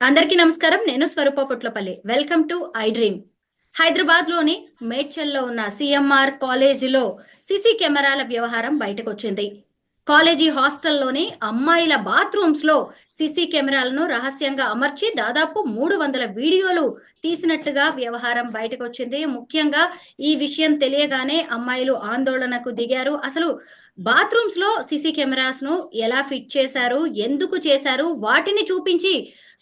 అందరికీ నమస్కారం. నేను Swaroopa Potlapalli. Welcome to iDream. హైదరాబాద్‌లోని మేడ్చల్‌లో ఉన్న సీఎంఆర్ కాలేజీలో సీసీ కెమెరాల వ్యవహారం బయటకొచ్చింది. కాలేజీ హాస్టల్‌లోని అమ్మాయిల బాత్రూమ్స్‌లో సీసీ కెమెరాలను రహస్యంగా అమర్చి దాదాపు 300 వీడియోలు తీసినట్టుగా వ్యవహారం బయటకొచ్చింది. ముఖ్యంగా ఈ విషయం తెలియగానే అమ్మాయిలు ఆందోళనకు దిగారు. అసలు బాత్రూమ్స్‌లో సీసీ కెమెరాస్‌ను ఎలా ఫిట్ చేశారు? ఎందుకు చేశారు? వాటిని చూపించి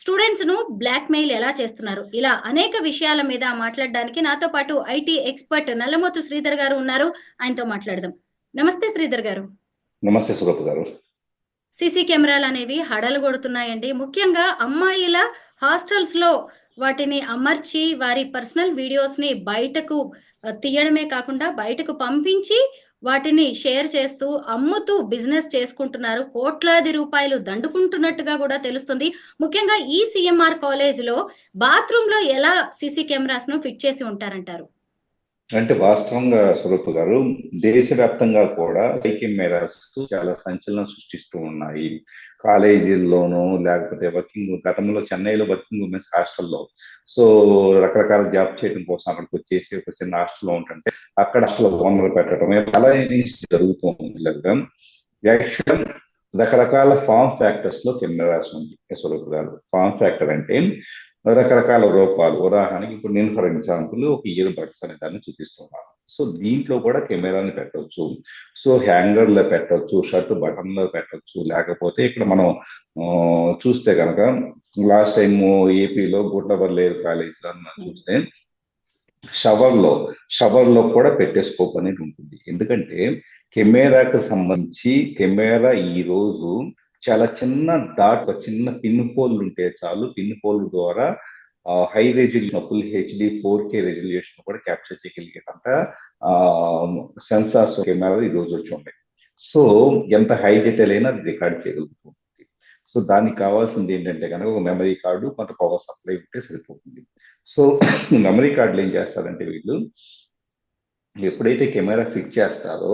స్టూడెంట్స్‌ను బ్లాక్‌మెయిల్ ఎలా చేస్తున్నారు? ఇలా అనేక విషయాల మీద మాట్లాడడానికి నాతో పాటు ఐటీ ఎక్స్‌పర్ట్ నల్లమోతు శ్రీధర్ గారు ఉన్నారు. ఆయనతో మాట్లాడదాం. నమస్తే శ్రీధర్ గారు. నమస్తే సురత్ గారు. సీసీ కెమెరాలనేవి హడలుగొడుతున్నాయండి. ముఖ్యంగా అమ్మాయిల హాస్టల్స్‌లో వాటిని అమర్చి వారి పర్సనల్ వీడియోస్‌ని బయటకు తీయడమే కాకుండా బయటకు పంపించి వాటిని షేర్ చేస్తూ, అమ్ముతూ బిజినెస్ చేసుకుంటున్నారు. కోట్లాది రూపాయలు దండుకుంటున్నట్టుగా గూడా తెలుస్తుంది. ముఖ్యంగా ఈ సీఎంఆర్ కాలేజ్‌లో బాత్రూమ్‌లో ఎలా సీసీ కెమెరాస్‌ను ఫిట్ చేసి ఉంటారంటారు? అంటే వాస్తవంగా సురత్ గారు, దేశవ్యాప్తంగా కూడా కెమెరాస్ చాలా సంచలనం సృష్టిస్తూ ఉన్నాయి. కాలేజీల్లోనూ లేకపోతే గతంలో చెన్నైలో వర్కింగ్ ఉమెన్స్ హాస్టల్లో సో రకరకాల జాబ్ చేయడం కోసం అక్కడికి వచ్చేసి ఒక చిన్న హాస్టల్లో ఉంటుంటే అక్కడ అసలు ఓనర్లు పెట్టడం చాలా జరుగుతూ ఉంది. యాక్చువల్ రకరకాల ఫామ్ ఫ్యాక్టర్స్ లో కెమెరాస్ ఉంది స్వరూప్ గారు. ఫామ్ ఫ్యాక్టర్ అంటే రకరకాల రూపాలు. ఉదాహరణకి ఇప్పుడు నేను ఫర్ ఎగ్జాంపుల్ ఒక ఇయర్ బడ్స్ అనే దాన్ని చూపిస్తున్నాను. సో దీంట్లో కూడా కెమెరాని పెట్టవచ్చు. సో హ్యాంగర్ లో పెట్టవచ్చు, షర్ట్ బటన్ లో పెట్టవచ్చు, లేకపోతే ఇక్కడ మనం చూస్తే కనుక లాస్ట్ టైం ఏపీలో గుడ్లవల్లేరు కాలేజ్ లో మనం చూస్తే షవర్ లో కూడా పెట్టే స్కోప్ అనేది ఉంటుంది. ఎందుకంటే కెమెరాకు సంబంధించి కెమెరా ఈ రోజు చాలా చిన్న చిన్న పిన్ హోల్ ఉంటే చాలు. పిన్ హోల్ ద్వారా high resolution full HD 4K resolution కూడా క్యాప్చర్ చేయగలిగేటంత సెన్సార్స్ కెమెరా ఈ రోజు వచ్చి ఉన్నాయి. సో ఎంత హై డీటెయిల్ అయినా అది రికార్డ్ చేయగలుగుతుంది. సో దానికి కావాల్సింది ఏంటంటే కనుక ఒక మెమరీ కార్డు, కొంత పవర్ సప్లై ఉంటే సరిపోతుంది. సో మెమరీ కార్డులు ఏం చేస్తారంటే వీళ్ళు ఎప్పుడైతే కెమెరా ఫిట్ చేస్తారో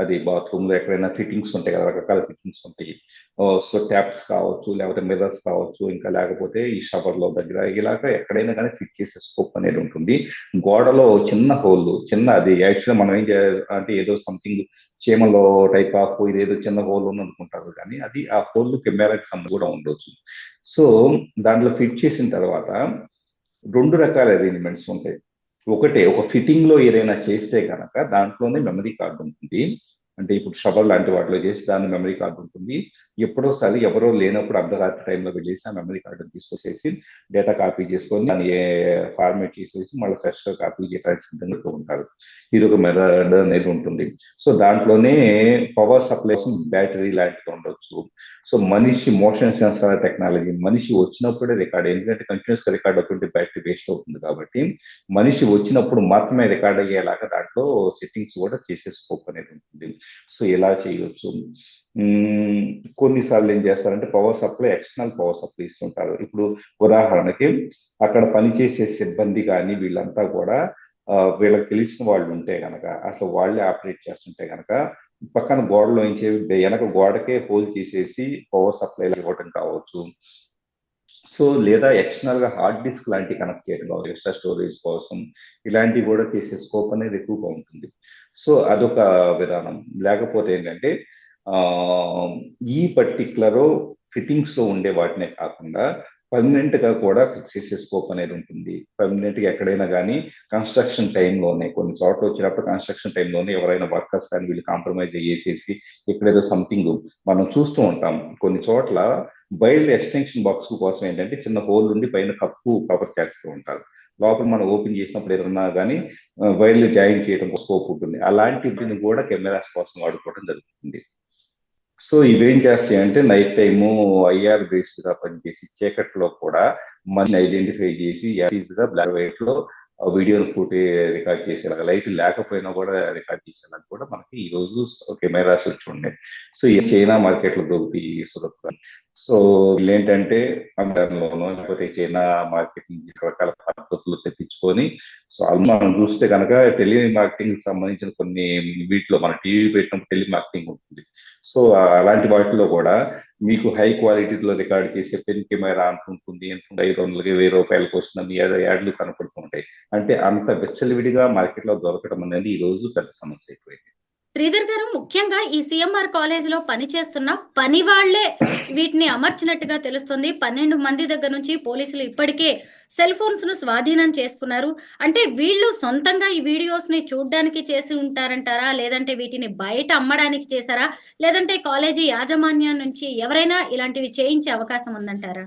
అది బాత్రూమ్ లో ఎక్కడైనా ఫిట్టింగ్స్ ఉంటాయి కదా, రకరకాల ఫిట్టింగ్స్ ఉంటాయి. సో ట్యాప్స్ కావచ్చు, లేకపోతే మిర్రర్స్ కావచ్చు, ఇంకా లేకపోతే ఈ షవర్ లో దగ్గర ఇలాగ ఎక్కడైనా కానీ ఫిట్ చేసే స్కోప్ అనేది ఉంటుంది. గోడలో చిన్న హోల్, చిన్న అది యాక్చువల్గా మనం ఏం చేయాలి అంటే ఏదో సంథింగ్ చీమలో టైప్ ఆఫ్ ఇదేదో చిన్న హోల్ ఉంది అనుకుంటారు, కానీ అది ఆ హోల్ కెమెరాకి సంబంధం కూడా ఉండొచ్చు. సో దాంట్లో ఫిట్ చేసిన తర్వాత రెండు రకాల అరేంజ్మెంట్స్ ఉంటాయి. ఒక ఫిట్టింగ్ లో ఏదైనా చేస్తే కనుక దాంట్లోనే మెమరీ కార్డు ఉంటుంది. అంటే ఇప్పుడు షవర్ లాంటి వాటిలో చేసి దాని మెమరీ కార్డు ఉంటుంది. ఎప్పుడోసారి ఎవరో లేనప్పుడు అర్ధరాత్రి టైంలో వెళ్ళేసి ఆ మెమరీ కార్డుని తీసుకొచ్చేసి డేటా కాపీ చేసుకొని దాన్ని ఫార్మేట్ చేసేసి మళ్ళీ ఫ్రెష్ గా కాపీ చేయడానికి సిద్ధంగా ఉంటారు. ఇది ఒక మెథడ్ అనేది ఉంటుంది. సో దాంట్లోనే పవర్ సప్లై బ్యాటరీ లాంటిది ఉండొచ్చు. సో మనిషి మోషన్ సెన్సార్ టెక్నాలజీ, మనిషి వచ్చినప్పుడే రికార్డ్, ఎందుకంటే కంటిన్యూస్ రికార్డ్ అవుతుంటే బ్యాటరీ వేస్ట్ అవుతుంది కాబట్టి మనిషి వచ్చినప్పుడు మాత్రమే రికార్డ్ అయ్యేలాగా దాంట్లో సెట్టింగ్స్ కూడా చేసే స్కోప్ అనేది ఉంటుంది. సో ఇలా చేయొచ్చు. కొన్నిసార్లు ఏం చేస్తారంటే power supply, external power supply ఇస్తుంటారు. ఇప్పుడు ఉదాహరణకి అక్కడ పనిచేసే సిబ్బంది కానీ వీళ్ళంతా కూడా వీళ్ళకి తెలిసిన వాళ్ళు ఉంటే గనక, అసలు వాళ్ళే ఆపరేట్ చేస్తుంటే గనక పక్కన గోడలో వెనక గోడకే హోల్ చేసేసి పవర్ సప్లై ఇవ్వటం కావచ్చు. సో లేదా ఎక్స్టర్నల్ గా హార్డ్ డిస్క్ లాంటి కనెక్ట్ చేయడం కావచ్చు, ఎక్స్ట్రా స్టోరేజ్ కోసం. ఇలాంటివి కూడా చేసే స్కోప్ అనేది ఎక్కువగా ఉంటుంది. సో అదొక విధానం. లేకపోతే ఏంటంటే ఆ ఈ పర్టికులర్ ఫిట్టింగ్స్ లో ఉండే వాటినే కాకుండా పర్మనెంట్ గా కూడా ఫిక్స్ చేసే స్కోప్ అనేది ఉంటుంది. పర్మనెంట్ గా ఎక్కడైనా కానీ కన్స్ట్రక్షన్ టైంలోనే, కొన్ని చోట్ల వచ్చినప్పుడు కన్స్ట్రక్షన్ టైంలోనే ఎవరైనా వర్కర్స్ కానీ వీళ్ళు కాంప్రమైజ్ చేసేసి ఇక్కడేదో సంథింగ్ మనం చూస్తూ ఉంటాం. కొన్ని చోట్ల వైల్డ్ ఎక్స్టెన్షన్ బాక్స్ కోసం ఏంటంటే చిన్న హోల్ ఉండి పైన కప్పు కవర్ చేస్తూ ఉంటారు. లోపల మనం ఓపెన్ చేసినప్పుడు ఏదన్నా కానీ వైర్లు జాయిన్ చేయడం స్కోప్ ఉంటుంది. అలాంటివి కూడా కెమెరాస్ కోసం వాడుకోవడం జరుగుతుంది. సో ఇవేం చేస్తాయంటే నైట్ టైము ఐఆర్ బేస్డ్ గా పనిచేసి చీకట్లో కూడా మనిషిని ఐడెంటిఫై చేసి గా బ్లాక్ వైట్ లో వీడియో ఫోటో రికార్డ్ చేసేలాగా, లైట్ లేకపోయినా కూడా రికార్డ్ చేసేలాగా కూడా మనకి ఈ రోజు కెమెరాస్ వచ్చి ఉన్నాయి. సో ఈ చైనా మార్కెట్ లో దొరుకుతాయి సురక్ష. సో వీళ్ళేంటంటే అమెరికాలోనో లేకపోతే చైనా మార్కెట్ నుంచి రకరకాల పద్ధతులు తెప్పించుకొని, సో మనం చూస్తే కనుక టెలి మార్కెటింగ్ సంబంధించిన కొన్ని వీటిలో మన టీవీ పెట్టినప్పుడు టెలి మార్కెటింగ్ ఉంటుంది. సో అలాంటి వాటిలో కూడా మీకు హై క్వాలిటీలో రికార్డ్ చేసే పెన్ కెమెరా అంత ఉంటుంది, ఎంత 500 1000 రూపాయలకు వస్తుంది యాడ్లు కనపడుతూ ఉంటాయి. అంటే అంత విచ్చలవిడిగా మార్కెట్లో దొరకడం అనేది ఈ రోజు పెద్ద సమస్య అయిపోయింది. శ్రీధర్ గారు, ముఖ్యంగా ఈ సిఎంఆర్ కాలేజీలో పనిచేస్తున్న పని వాళ్లే వీటిని అమర్చినట్టుగా తెలుస్తుంది. 12 మంది దగ్గర నుంచి పోలీసులు ఇప్పటికే సెల్ ఫోన్స్ ను స్వాధీనం చేసుకున్నారు. అంటే వీళ్ళు సొంతంగా ఈ వీడియోస్ ని చూడడానికి చేసి ఉంటారంటారా, లేదంటే వీటిని బయట అమ్మడానికి చేశారా, లేదంటే కాలేజీ యాజమాన్యం నుంచి ఎవరైనా ఇలాంటివి చేయించే అవకాశం ఉందంటారా?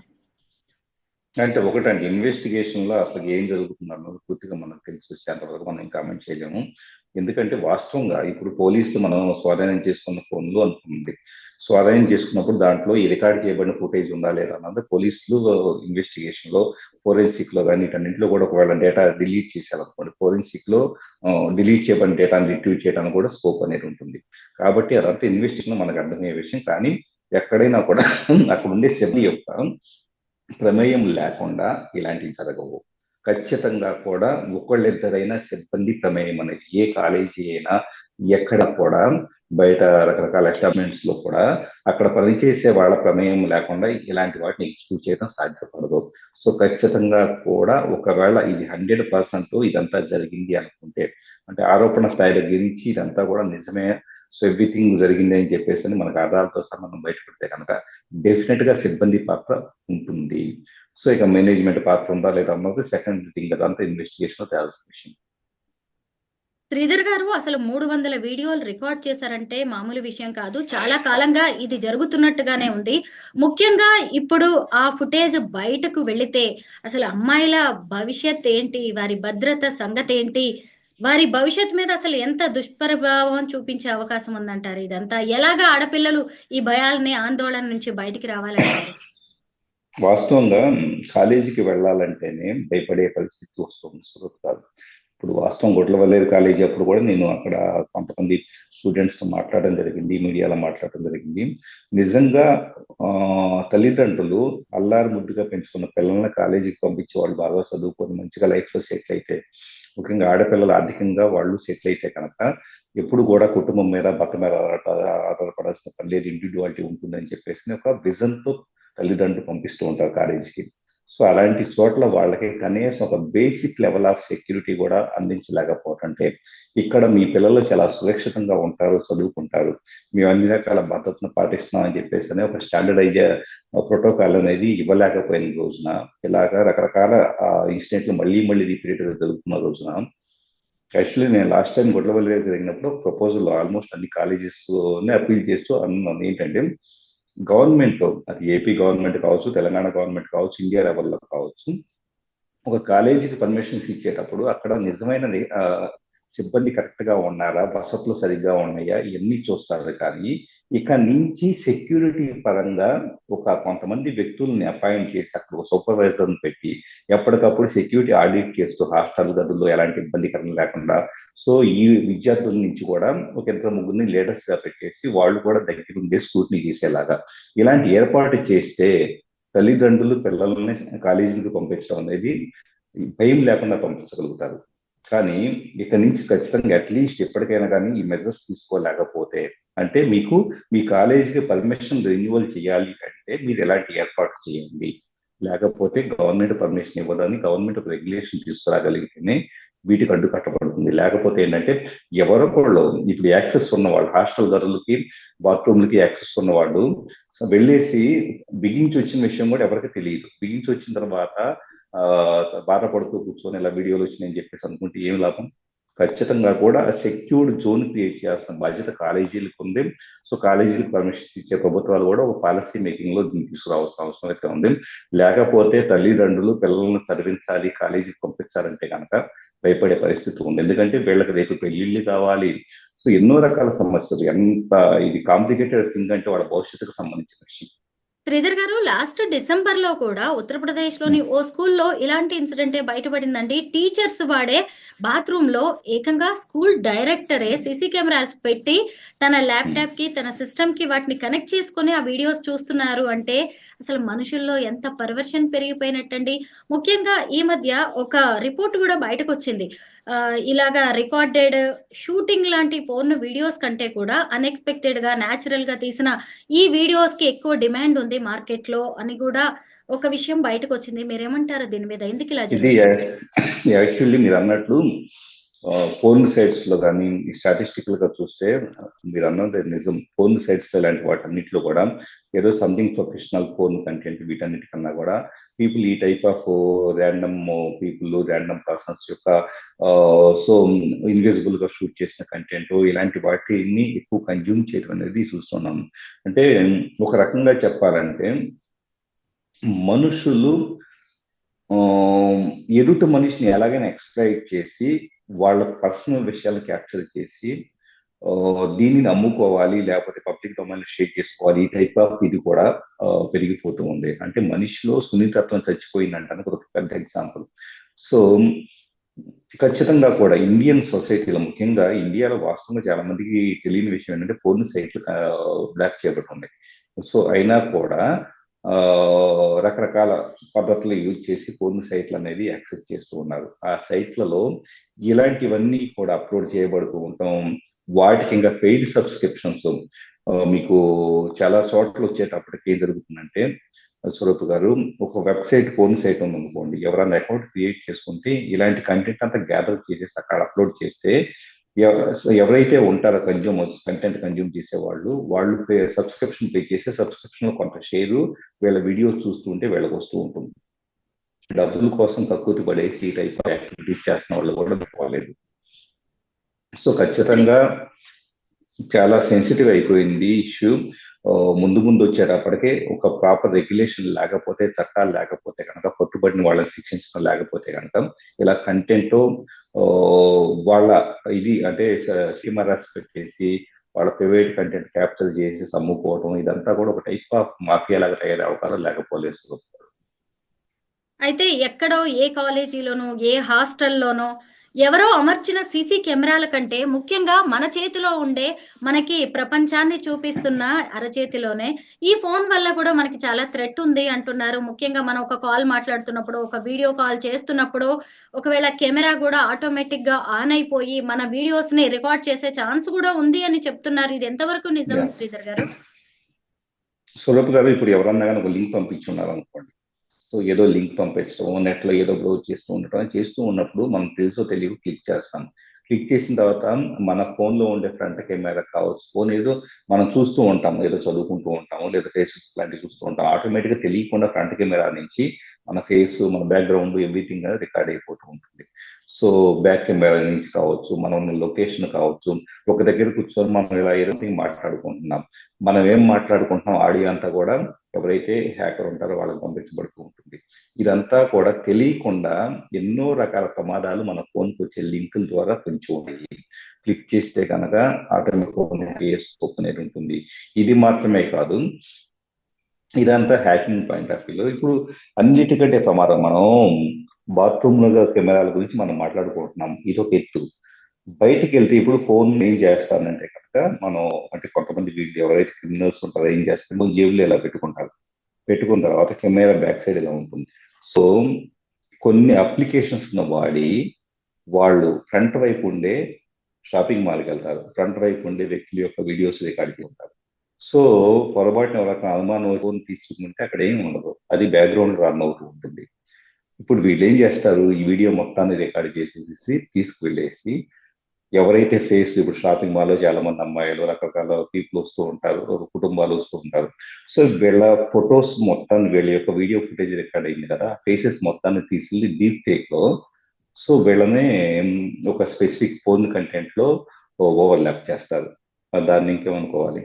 అంటే ఒకటండి, ఇన్వెస్టిగేషన్ లో అసలు ఏం జరుగుతుందన్నది పూర్తిగా మనకు తెలిసి వచ్చేంతవరకు మనం కామెంట్ చేయలేము. ఎందుకంటే వాస్తవంగా ఇప్పుడు పోలీసులు మనం స్వాధీనం చేసుకున్న ఫోన్లు అనుకుంది, స్వాధీనం చేసుకున్నప్పుడు దాంట్లో ఈ రికార్డ్ చేయబడిన ఫుటేజ్ ఉందా లేదా అన్నది పోలీసులు ఇన్వెస్టిగేషన్ లో, ఫోరెన్సిక్ లో కానీ వీటన్నింటిలో కూడా ఒకవేళ డేటా డిలీట్ చేశారనుకోండి, ఫోరెన్సిక్ లో డిలీట్ చేయబడిన డేటాను రిట్రీవ్ చేయడానికి కూడా స్కోప్ అనేది ఉంటుంది. కాబట్టి అదంతా ఇన్వెస్టిగేషన్ మనకు అర్థమయ్యే విషయం. కానీ ఎక్కడైనా కూడా అక్కడ ఉండే సిబ్బంది యొక్క ప్రమేయం లేకుండా ఇలాంటివి జరగవు. ఖచ్చితంగా కూడా ఒకళ్ళిద్దరైనా సిబ్బంది ప్రమేయం అనేది, ఏ కాలేజీ అయినా ఎక్కడ కూడా బయట రకరకాల ఎస్టాబ్లిమెంట్స్ లో కూడా అక్కడ పనిచేసే వాళ్ళ ప్రమేయం లేకుండా ఇలాంటి వాటిని ఎగ్జిక్యూట్ చేయడం సాధ్యపడదు. సో ఖచ్చితంగా కూడా ఒకవేళ ఇది 100% ఇదంతా జరిగింది అనుకుంటే, అంటే ఆరోపణ స్థాయిలో గురించి ఇదంతా కూడా నిజమే, సో ఎవ్రీథింగ్ జరిగింది అని చెప్పేసి మనకు ఆధారాలతో సంబంధం బయటపెడితే కనుక డెఫినెట్ గా సిబ్బంది పాత్ర ఉంటుంది. సో ఇక మేనేజ్మెంట్ పాత్ర ఉందా లేదా అన్నది సెకండ్ థింగ్, అదంతా ఇన్వెస్టిగేషన్ లో తేల్సిన విషయం. శ్రీధర్ గారు, అసలు 300 వీడియోలు రికార్డ్ చేశారంటే మామూలు విషయం కాదు. చాలా కాలంగా ఇది జరుగుతున్నట్టుగానే ఉంది. ముఖ్యంగా ఇప్పుడు ఆ ఫుటేజ్ బయటకు వెళితే అసలు అమ్మాయిల భవిష్యత్ ఏంటి, వారి భద్రత సంగతి ఏంటి, వారి భవిష్యత్ మీద అసలు ఎంత దుష్ప్రభావం చూపించే అవకాశం ఉందంటారు? ఇదంతా ఎలాగా ఆడపిల్లలు ఈ భయాలని, ఆందోళన నుంచి బయటికి రావాలంటారు? వాస్తవంగా కాలేజీకి వెళ్ళాలంటేనే భయపడే పరిస్థితి వస్తుంది, సురత్ కాదు. ఇప్పుడు వాస్తవం గుడ్లవల్లేరు కాలేజీ అప్పుడు కూడా నేను అక్కడ కొంతమంది స్టూడెంట్స్ తో మాట్లాడడం జరిగింది, మీడియాలో మాట్లాడడం జరిగింది. నిజంగా తల్లిదండ్రులు అల్లారు ముద్దుగా పెంచుకున్న పిల్లల్ని కాలేజీకి పంపించి వాళ్ళు బాగా చదువుకొని మంచిగా లైఫ్ లో సెటిల్ అయితే, ముఖ్యంగా ఆడపిల్లలు ఆర్థికంగా వాళ్ళు సెటిల్ అయితే కనుక ఎప్పుడు కూడా కుటుంబం మీద భర్త మీద ఆధారపడాల్సిన పని లేదు, ఇండివిజువాలిటీ ఉంటుందని చెప్పేసి ఒక విజన్ తో తల్లిదండ్రులు పంపిస్తూ ఉంటారు కాలేజీకి. సో అలాంటి చోట్ల వాళ్ళకి కనీసం ఒక బేసిక్ లెవెల్ ఆఫ్ సెక్యూరిటీ కూడా అందించలేకపోవటం, అంటే ఇక్కడ మీ పిల్లలు చాలా సురక్షితంగా ఉంటారు, చదువుకుంటారు, మేము అన్ని రకాల భద్రతను పాటిస్తున్నాం అని చెప్పేసి ఒక స్టాండర్డైజ్ ప్రోటోకాల్ అనేది ఇవ్వలేకపోయిన రోజున, ఇలాగా రకరకాల ఇన్సిడెంట్లు మళ్ళీ మళ్ళీ రిపీట్ జరుగుతున్న రోజున, యాక్చువల్లీ నేను లాస్ట్ టైం గుడ్లవల్లి జరిగినప్పుడు ప్రపోజల్ ఆల్మోస్ట్ అన్ని కాలేజెస్ అప్పీల్ చేస్తూ అన్నాను ఏంటంటే, గవర్నమెంట్, అది ఏపీ గవర్నమెంట్ కావచ్చు, తెలంగాణ గవర్నమెంట్ కావచ్చు, ఇండియా లెవెల్లో కావచ్చు, ఒక కాలేజీకి పర్మిషన్స్ ఇచ్చేటప్పుడు అక్కడ నిజమైన సిబ్బంది కరెక్ట్ గా ఉన్నారా, వసతులు సరిగ్గా ఉన్నాయా, ఇవన్నీ చూస్తారు. కానీ ఇక నుంచి సెక్యూరిటీ పరంగా కొంతమంది వ్యక్తుల్ని అపాయింట్ చేసి అక్కడ ఒక సూపర్వైజర్ పెట్టి ఎప్పటికప్పుడు సెక్యూరిటీ ఆడిట్ చేస్తూ హాస్టల్ గదుల్లో ఎలాంటి ఇబ్బందికరం లేకుండా, సో ఈ విద్యార్థుల నుంచి కూడా ఒక ఇద్దరు ముగ్గురిని లీడర్స్ గా పెట్టేసి వాళ్ళు కూడా దగ్గర ఉండే స్క్రూటినీ చేసేలాగా ఇలాంటి ఏర్పాటు చేస్తే తల్లిదండ్రులు పిల్లల్ని కాలేజీకి పంపించడం అనేది భయం లేకుండా పంపించగలుగుతారు. కానీ ఇక నుంచి ఖచ్చితంగా అట్లీస్ట్ ఎప్పటికైనా కానీ ఈ మెజర్స్ తీసుకోలేకపోతే, అంటే మీకు మీ కాలేజీకి పర్మిషన్ రెన్యువల్ చేయాలి అంటే మీరు ఎలాంటి ఏర్పాటు చేయండి, లేకపోతే గవర్నమెంట్ పర్మిషన్ ఇవ్వదని గవర్నమెంట్ ఒక రెగ్యులేషన్ తీసుకురాగలిగితేనే వీటికి అడ్డు కట్టబడుతుంది. లేకపోతే ఏంటంటే ఎవరొకళ్ళు ఇప్పుడు యాక్సెస్ ఉన్నవాళ్ళు, హాస్టల్ గదులకి బాత్రూమ్లకి యాక్సెస్ ఉన్నవాళ్ళు వెళ్ళేసి బిగించి వచ్చిన విషయం కూడా ఎవరికి తెలియదు. బిగించి వచ్చిన తర్వాత బాధపడుతూ కూర్చొని ఇలా వీడియోలు వచ్చినాయని చెప్పేసి అనుకుంటే ఏం లాభం? ఖచ్చితంగా కూడా సెక్యూర్డ్ జోన్ క్రియేట్ చేయాల్సిన బాధ్యత కాలేజీలకు ఉంది. సో కాలేజీలకు పర్మిషన్స్ ఇచ్చే ప్రభుత్వాలు కూడా ఒక పాలసీ మేకింగ్ లో దీన్ని తీసుకురావాల్సిన అవసరం అయితే ఉంది. లేకపోతే తల్లిదండ్రులు పిల్లలను చదివించాలి, కాలేజీకి పంపించాలంటే కనుక భయపడే పరిస్థితి ఉంది. ఎందుకంటే వీళ్ళకి రేపు పెళ్లిళ్ళు కావాలి, సో ఎన్నో రకాల సమస్యలు, ఎంత ఇది కాంప్లికేటెడ్ థింగ్ అంటే వాళ్ళ భవిష్యత్తుకు సంబంధించిన విషయం. శ్రీధర్ గారు, లాస్ట్ డిసెంబర్ లో కూడా ఉత్తరప్రదేశ్ లోని ఓ స్కూల్లో ఇలాంటి ఇన్సిడెంటే బయటపడిందండి. టీచర్స్ వాడే బాత్రూమ్ లో ఏకంగా స్కూల్ డైరెక్టరే సీసీ కెమెరాస్ పెట్టి తన ల్యాప్టాప్ కి, తన సిస్టమ్ కి వాటిని కనెక్ట్ చేసుకుని ఆ వీడియోస్ చూస్తున్నారు అంటే అసలు మనుషుల్లో ఎంత పర్వర్షన్ పెరిగిపోయినట్టండి. ముఖ్యంగా ఈ మధ్య ఒక రిపోర్ట్ కూడా బయటకు వచ్చింది. ఇలాగా రికార్డెడ్ షూటింగ్ లాంటి పోర్న్ వీడియోస్ కంటే కూడా అన్ఎక్స్పెక్టెడ్‌గా, న్యాచురల్‌గా తీసిన ఈ వీడియోస్‌కి ఎక్కువ డిమాండ్ ఉంది మార్కెట్‌లో అని కూడా ఒక విషయం బయటకొచ్చింది. మీరేమంటారు దీని మీద? ఎందుకిలా ఇది జరుగుతుంది? యాక్చువల్లీ మీరు అన్నట్లు పోర్న్ సైట్స్ లో కానీ స్టాటిస్టికల్ గా చూస్తే మీరు అన్నది నిజం. పోర్న్ సైట్స్ ఇలాంటి వాటన్నిటిలో కూడా ఏదో సంథింగ్ ప్రొఫెషనల్ పోర్న్ కంటెంట్ వీటన్నిటికన్నా కూడా పీపుల్ ఈ type of random people random persons యొక్క సో ఇన్విజిబుల్ గా షూట్ చేసిన కంటెంట్ ఇలాంటి వాటిని ఎక్కువ కన్జ్యూమ్ చేయడం అనేది చూస్తున్నాం. అంటే ఒక రకంగా చెప్పాలంటే మనుషులు ఎదుటి మనిషిని ఎలాగైనా ఎక్స్‌ప్లాయిట్ చేసి వాళ్ళ పర్సనల్ విషయాలు క్యాప్చర్ చేసి దీనిని అమ్ముకోవాలి, లేకపోతే పబ్లిక్ డొమైన్‌లో షేర్ చేసుకోవాలి. ఈ టైప్ ఆఫ్ ఇది కూడా పెరిగిపోతూ ఉంది. అంటే మనిషిలో సున్నితత్వం చచ్చిపోయిందంటానికి ఒక పెద్ద ఎగ్జాంపుల్. సో ఖచ్చితంగా కూడా ఇండియన్ సొసైటీలో, ముఖ్యంగా ఇండియాలో వాస్తవంగా చాలా మందికి తెలియని విషయం ఏంటంటే పోర్న్ సైట్లు బ్లాక్ చేయబడి ఉన్నాయి. సో అయినా కూడా రకరకాల పద్ధతులు యూజ్ చేసి పోర్న్ సైట్లు అనేది యాక్సెస్ చేస్తూ ఉన్నారు. ఆ సైట్లలో ఇలాంటివన్నీ కూడా అప్లోడ్ చేయబడుతూ ఉంటాం. వాటికి ఇంకా పెయిడ్ సబ్స్క్రిప్షన్స్ మీకు చాలా చోట్ల వచ్చేటప్పటికి ఏం జరుగుతుందంటే, స్వరూప్ గారు, ఒక వెబ్సైట్ పోర్న్ సైట్ ఉందనుకోండి, ఎవరైనా అకౌంట్ క్రియేట్ చేసుకుంటే ఇలాంటి కంటెంట్ అంతా గ్యాదర్ చేసేసి అక్కడ అప్లోడ్ చేస్తే ఎవరైతే ఉంటారో కన్జ్యూమర్స్, కంటెంట్ కన్జ్యూమ్ చేసే వాళ్ళు సబ్స్క్రిప్షన్ పే చేసి సబ్స్క్రిప్షన్ లో కొంత షేరు వీళ్ళ వీడియోస్ చూస్తూ ఉంటే వీళ్ళకి వస్తూ ఉంటుంది. డబ్బుల కోసం కక్కుర్తి పడేసి ఈ టైప్ ఆఫ్ యాక్టివిటీస్ చేస్తున్న వాళ్ళు కూడా పోలేదు. సో ఖచ్చితంగా చాలా సెన్సిటివ్ అయిపోయింది ఇష్యూ. ముందు వచ్చేటప్పటికే ఒక ప్రాపర్ రెగ్యులేషన్ లేకపోతే, చట్టాలు లేకపోతే కనుక, పట్టుబడిన వాళ్ళని శిక్షించడం లేకపోతే కనుక ఇలా కంటెంట్ వాళ్ళ ఇది అంటే సీమా రెస్పెక్ట్ చేసి వాళ్ళ ప్రైవేట్ కంటెంట్ క్యాప్చర్ చేసి అమ్ముకోవడం, ఇదంతా కూడా ఒక టైప్ ఆఫ్ మాఫియా లాగా తయారయ్యే అవకాశం లేకపోలేదు. అయితే ఎక్కడో ఏ కాలేజీలోనో, ఏ హాస్టల్‌లోనో ఎవరో అమర్చిన సీసీ కెమెరాల కంటే ముఖ్యంగా మన చేతిలో ఉండే మనకి ప్రపంచాన్ని చూపిస్తున్న అరచేతిలోనే ఈ ఫోన్ వల్ల కూడా మనకి చాలా థ్రెట్ ఉంది అంటున్నారు. ముఖ్యంగా మనం ఒక కాల్ మాట్లాడుతున్నప్పుడు, ఒక వీడియో కాల్ చేస్తున్నప్పుడు ఒకవేళ కెమెరా కూడా ఆటోమేటిక్‌గా ఆన్ అయిపోయి మన వీడియోస్‌ని రికార్డ్ చేసే ఛాన్స్ కూడా ఉంది అని చెప్తున్నారు. ఇది ఎంతవరకు నిజం శ్రీధర్ గారు? స్వరూప్ గారు, ఇప్పుడు ఎవరన్నా కానీ ఒక లింక్ పంపించున్నారు అనుకోండి, సో ఏదో లింక్ పంపించడం, నెట్లో ఏదో బ్రౌజ్ చేస్తూ ఉండటం చేస్తూ ఉన్నప్పుడు మనం తెలుసో తెలియక క్లిక్ చేస్తాం. క్లిక్ చేసిన తర్వాత మన ఫోన్లో ఉండే ఫ్రంట్ కెమెరా కావచ్చు, ఫోన్ ఏదో మనం చూస్తూ ఉంటాం, ఏదో చదువుకుంటూ ఉంటాము, లేదా ఫేస్బుక్ లాంటివి చూస్తూ ఉంటాం, ఆటోమేటిక్గా తెలియకుండా ఫ్రంట్ కెమెరా నుంచి మన ఫేస్, మన బ్యాక్గ్రౌండ్ ఎవ్రీథింగ్ అనేది రికార్డ్ అయిపోతూ ఉంటుంది. సో బ్యాక్ కెమెరా నుంచి కావచ్చు, మనం లొకేషన్ కావచ్చు, ఒక దగ్గర కూర్చొని మనం ఇలా ఏదో మాట్లాడుకుంటున్నాం, మనం ఏం మాట్లాడుకుంటున్నాం ఆడియో అంతా కూడా ఎవరైతే హ్యాకర్ ఉంటారో వాళ్ళకి పంపించబడుతూ ఉంటుంది. ఇదంతా కూడా తెలియకుండా ఎన్నో రకాల ప్రమాదాలు మన ఫోన్కి వచ్చే లింకుల ద్వారా కొంచెం ఉన్నాయి. క్లిక్ చేస్తే కనుక ఆటోమేటిక్ స్కోప్ అనేది ఉంటుంది. ఇది మాత్రమే కాదు, ఇదంతా హ్యాకింగ్ పాయింట్ ఆఫ్ వ్యూలో ఇప్పుడు అన్నిటికంటే ప్రమాదం. మనం బాత్రూమ్ లో కెమెరాల గురించి మనం మాట్లాడుకుంటున్నాం, ఇదొక ఎత్తు. బయటికి వెళ్తే ఇప్పుడు ఫోన్ ఏం చేస్తానంటే కనుక, మనం అంటే కొంతమంది వీళ్ళు ఎవరైతే క్రిమినల్స్ ఉంటారో ఏం చేస్తారో జేబులో ఇలా పెట్టుకుంటారు. పెట్టుకున్న తర్వాత కెమెరా బ్యాక్ సైడ్ ఇలా ఉంటుంది. సో కొన్ని అప్లికేషన్స్ వాడి వాళ్ళు ఫ్రంట్ వైపు ఉండే షాపింగ్ మాల్కి వెళ్తారు, ఫ్రంట్ వైపు ఉండే వ్యక్తుల యొక్క వీడియోస్ రికార్డ్ చేసుకుంటారు. సో పొరపాటున ఎవరైనా అనుమానం ఫోన్ తీసుకుంటే అక్కడ ఏమి ఉండదు, అది బ్యాక్గ్రౌండ్ రన్ అవుతూ ఉంటుంది. ఇప్పుడు వీళ్ళు ఏం చేస్తారు, ఈ వీడియో మొత్తాన్ని రికార్డ్ చేసేసి తీసుకువెళ్ళేసి ఎవరైతే ఫేస్, ఇప్పుడు షాపింగ్ మాల్లో చాలా మంది అమ్మాయిలు, రకరకాల పీపుల్ వస్తూ ఉంటారు, కుటుంబాలు వస్తూ ఉంటారు. సో వీళ్ళ ఫొటోస్ మొత్తాన్ని, వీళ్ళ యొక్క వీడియో ఫుటేజ్ రికార్డ్ అయింది కదా, ఫేసెస్ మొత్తాన్ని తీసి డీప్ ఫేక్ లో సో వీళ్ళని ఒక స్పెసిఫిక్ ఫోన్ కంటెంట్ లో ఓవర్లాప్ చేస్తారు. దాన్ని ఇంకేమనుకోవాలి.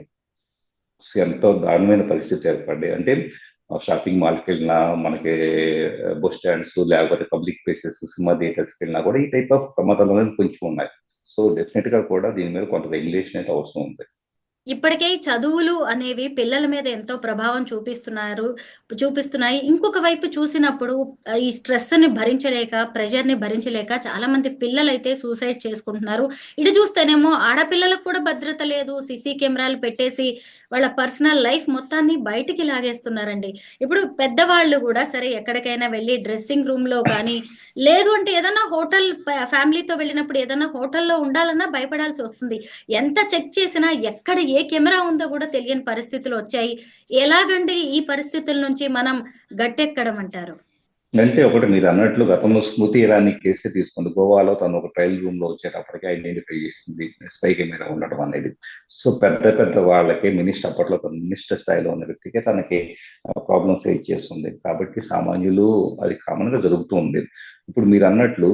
ఎంతో దారుణమైన పరిస్థితి ఏర్పడ్డాయి. అంటే షాపింగ్ మాల్కి వెళ్ళినా, మనకి బస్ స్టాండ్స్, లేకపోతే పబ్లిక్ ప్లేసెస్, సినిమా థియేటర్స్కి వెళ్ళినా కూడా ఈ టైప్ ఆఫ్ ప్రమాదాలు అనేది కొంచెం ఉన్నాయి. సో డెఫినెట్ గా కూడా దీని మీద కొంత రెగ్యులేషన్ అయితే అవసరం ఉంది. ఇప్పటికే చదువులు అనేవి పిల్లల మీద ఎంతో ప్రభావం చూపిస్తున్నాయి. ఇంకొక వైపు చూసినప్పుడు ఈ స్ట్రెస్‌ని భరించలేక, ప్రెషర్‌ని భరించలేక చాలామంది పిల్లలైతే సూసైడ్ చేసుకుంటున్నారు. ఇటు చూస్తేనేమో ఆడపిల్లలకు కూడా భద్రత లేదు. సీసీ కెమెరాలు పెట్టేసి వాళ్ళ పర్సనల్ లైఫ్ మొత్తాన్ని బయటికి లాగేస్తున్నారండి. ఇప్పుడు పెద్దవాళ్ళు గూడా సరే ఎక్కడికైనా వెళ్లి డ్రెస్సింగ్ రూమ్‌లో కానీ, లేదు అంటే ఏదన్నా హోటల్ ఫ్యామిలీతో వెళ్ళినప్పుడు ఏదన్నా హోటల్‌లో ఉండాలన్నా భయపడాల్సి వస్తుంది. ఎంత చెక్ చేసినా ఎక్కడ ఏ కెమెరా ఉందో గూడా తెలియని పరిస్థితులొచ్చాయి. ఎలాగండి ఈ పరిస్థితుల నుంచి మనం గట్టెక్కడం అంటారు? అంటే ఒకటి మీరు అన్నట్లు గతంలో స్మృతి ఇరానీ కేసే తీసుకోండి. గోవాలో తను ఒక ట్రయల్ రూమ్ లో వచ్చేటప్పటికి ఐడెంటిఫై చేసింది స్పై కెమెరా ఉండడం అనేది. సో పెద్ద పెద్ద వాళ్ళకి అప్పట్లో మినిస్టర్ స్థాయిలో ఉన్న వ్యక్తికి తనకి ప్రాబ్లమ్ ఫేస్ చేస్తుంది. కాబట్టి సామాన్యులు అది కామన్ గా జరుగుతూ ఉంది. ఇప్పుడు మీరు అన్నట్లు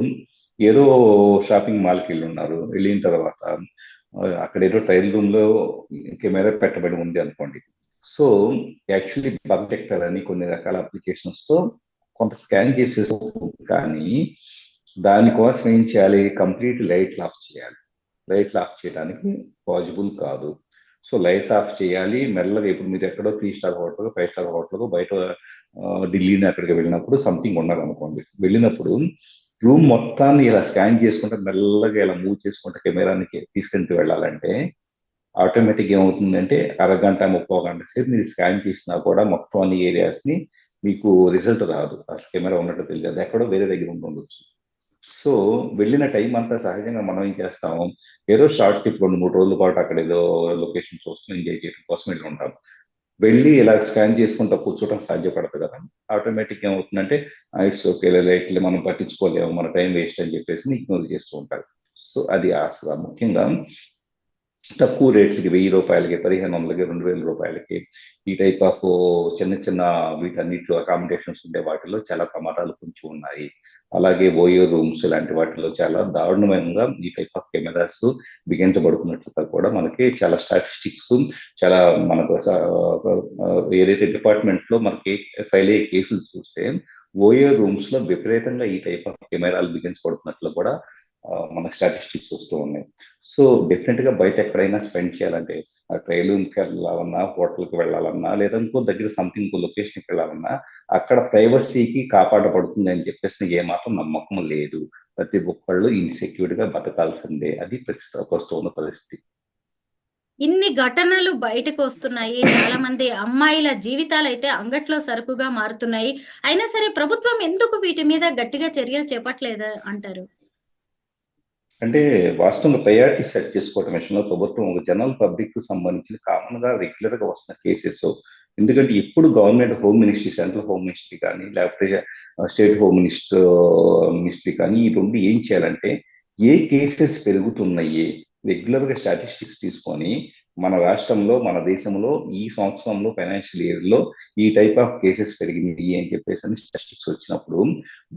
ఏదో షాపింగ్ మాల్కి వెళ్ళి ఉన్నారు. వెళ్ళిన తర్వాత అక్కడ ఏదో ట్రయల్ రూమ్ లో కెమెరా పెట్టబడి ఉంది అనుకోండి. సో యాక్చువల్లీ బగ్ డిటెక్టర్ అని కొన్ని రకాల అప్లికేషన్స్ తో కొంత స్కాన్ చేసేస్తుంది. కానీ దానికోసం ఏం చేయాలి? కంప్లీట్ లైట్లు ఆఫ్ చేయాలి. లైట్లు ఆఫ్ చేయడానికి పాసిబుల్ కాదు. సో లైట్ ఆఫ్ చేయాలి మెల్లగా. ఇప్పుడు మీరు ఎక్కడో 3 స్టార్ హోటల్ 5 స్టార్ హోటల్ బయట ఢిల్లీని అక్కడికి వెళ్ళినప్పుడు సంథింగ్ ఉన్నారనుకోండి, వెళ్ళినప్పుడు రూమ్ మొత్తాన్ని ఇలా స్కాన్ చేసుకుంటే మెల్లగా ఇలా మూవ్ చేసుకుంటే కెమెరాని తీసుకుంటూ వెళ్ళాలంటే ఆటోమేటిక్ ఏమవుతుందంటే అరగంట 30 గంట సేపు మీరు స్కాన్ చేసినా కూడా మొత్తం అన్ని ఏరియాస్ ని మీకు రిజల్ట్ రాదు. అసలు కెమెరా ఉన్నట్టు తెలియదు, అది ఎక్కడో వేరే దగ్గర ఉండొచ్చు. సో వెళ్ళిన టైం అంతా సహజంగా మనం ఏం చేస్తాం, ఏదో షార్ట్ ట్రిప్ 2-3 రోజుల పాటు అక్కడ ఏదో లొకేషన్ చూస్తూ ఎంజాయ్ చేయడం కోసం వెళ్ళి ఉంటాం. వెళ్ళి ఇలా స్కాన్ చేసుకుంటూ కూర్చోవడం సాధ్యపడదు కదా. ఆటోమేటిక్ ఏమవుతుందంటే ఇట్స్ ఓకే, లైట్లు మనం పట్టించుకోలేము, మన టైం వేస్ట్ అని చెప్పేసి ఇగ్నోర్ చేస్తూ ఉంటారు. సో అది అసలు ముఖ్యంగా తక్కువ రేట్లకి 1000 రూపాయలకి, 1500కి, 2000 రూపాయలకి ఈ టైప్ ఆఫ్ చిన్న చిన్న వీటన్నిటిలో అకామిడేషన్స్ ఉండే వాటిలో చాలా ప్రమాదాలు కొంచెం ఉన్నాయి. అలాగే ఓయో రూమ్స్ లాంటి వాటిలో చాలా దారుణంగా ఈ టైప్ ఆఫ్ కెమెరాస్ బిగించబడుతున్నట్లుగా కూడా మనకి చాలా స్టాటిస్టిక్స్, చాలా మనకు ఏదైతే డిపార్ట్మెంట్ లో మనకి ఫైల్ అయ్యే కేసులు చూస్తే ఓయో రూమ్స్ లో విపరీతంగా ఈ టైప్ ఆఫ్ కెమెరాలు బిగించబడుతున్నట్లు కూడా మనకు స్టాటిస్టిక్స్ వస్తూ ఉన్నాయి. సో డెఫినెట్ గా బయట ఎక్కడైనా స్పెండ్ చేయాలంటే ఆ ట్రైలూన్కి వెళ్ళాలన్నా, హోటల్కి వెళ్ళాలన్నా, లేదా ఇంకో దగ్గర సంథింగ్ ఇంకో లొకేషన్కి వెళ్ళాలన్నా అక్కడ ప్రైవసీకి కాపాడబడుతుంది అని చెప్పేసి ఏమాత్రం నమ్మకం లేదు. ప్రతి ఒక్కళ్ళు ఇన్సెక్యూర్ గా బతకాల్సిందే. అది ప్రస్తుతం పరిస్థితి. ఇన్ని ఘటనలు బయటకొస్తున్నాయి. చాలా మంది అమ్మాయిల జీవితాలైతే అంగట్లో సరుకుగా మారుతున్నాయి. అయినా సరే ప్రభుత్వం ఎందుకు వీటి మీద గట్టిగా చర్యలు చేపట్టలేదు అంటారు? అంటే వాస్తవంగా ప్రయారిటీ సెట్ చేసుకోవడం విషయంలో ప్రభుత్వం ఒక జనరల్ పబ్లిక్ కు సంబంధించిన కామన్ గా రెగ్యులర్ గా వస్తున్న కేసెస్. ఎందుకంటే ఇప్పుడు government home ministry, central home ministry కానీ లేకపోతే స్టేట్ హోమ్ మినిస్ట్రీ కానీ ఈ రెండు ఏం చేయాలంటే ఏ కేసెస్ పెరుగుతున్నాయి రెగ్యులర్ గా స్టాటిస్టిక్స్ తీసుకొని మన రాష్ట్రంలో, మన దేశంలో ఈ సంవత్సరంలో ఫైనాన్షియల్ ఇయర్ లో ఈ టైప్ ఆఫ్ కేసెస్ పెరిగింది అని చెప్పేసి స్టాటిస్టిక్స్ వచ్చినప్పుడు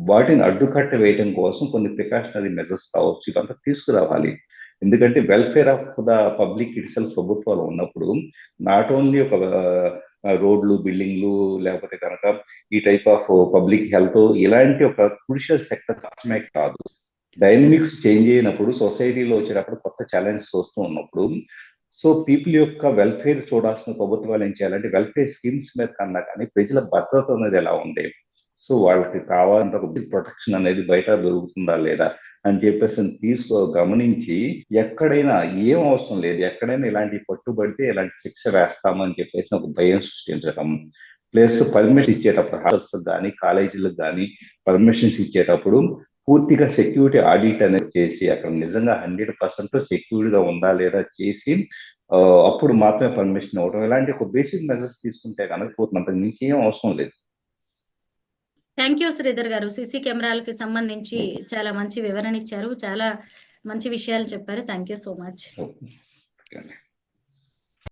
వాటిని అడ్డుకట్ట వేయడం కోసం కొన్ని ప్రికాషనరీ మెజర్స్ కావచ్చు ఇవంతా తీసుకురావాలి. ఎందుకంటే welfare of the public it self ప్రభుత్వాలు ఉన్నప్పుడు నాట్ ఓన్లీ ఒక రోడ్లు, బిల్డింగ్లు, లేకపోతే కనుక ఈ టైప్ ఆఫ్ పబ్లిక్ హెల్త్ ఇలాంటి ఒక క్రూషియల్ సెక్టర్ మాత్రమే కాదు. డైనమిక్స్ చేంజ్ అయినప్పుడు సొసైటీలో వచ్చేటప్పుడు కొత్త ఛాలెంజెస్ వస్తూ ఉన్నప్పుడు సో పీపుల్ యొక్క వెల్ఫేర్ చూడాల్సిన ప్రభుత్వాలు ఏం చేయాలంటే వెల్ఫేర్ స్కీమ్స్ మీద కన్నా కానీ ప్రజల భద్రత అనేది ఎలా ఉంది, సో వాళ్ళకి కావాలంటే ఒక ప్రొటెక్షన్ అనేది బయట దొరుకుతుందా లేదా అని చెప్పేసి గమనించి ఎక్కడైనా ఏం అవసరం లేదు, ఎక్కడైనా ఇలాంటి పట్టుబడితే ఇలాంటి శిక్ష వేస్తామని చెప్పేసి ఒక భయం సృష్టించడం. ప్లస్ పర్మిషన్ ఇచ్చేటప్పుడు హాస్టల్స్ కానీ కాలేజీలకు కానీ పర్మిషన్స్ ఇచ్చేటప్పుడు పూర్తిగా సెక్యూరిటీ ఆడిట్ అనేది చేసి అక్కడ నిజంగా 100% సెక్యూర్ గా ఉందా లేదా చేసి అప్పుడు మాత్రమే పర్మిషన్ ఇవ్వడం. ఇలాంటి ఒక బేసిక్ మెజర్స్ తీసుకుంటే కనుక పోతుంది, అంతకు మించి ఏం అవసరం లేదు. థ్యాంక్ యూ శ్రీధర్ గారు. సీసీ కెమెరాలకి సంబంధించి చాలా మంచి వివరణ ఇచ్చారు. చాలా మంచి విషయాలు చెప్పారు. Thank you so much. Okay.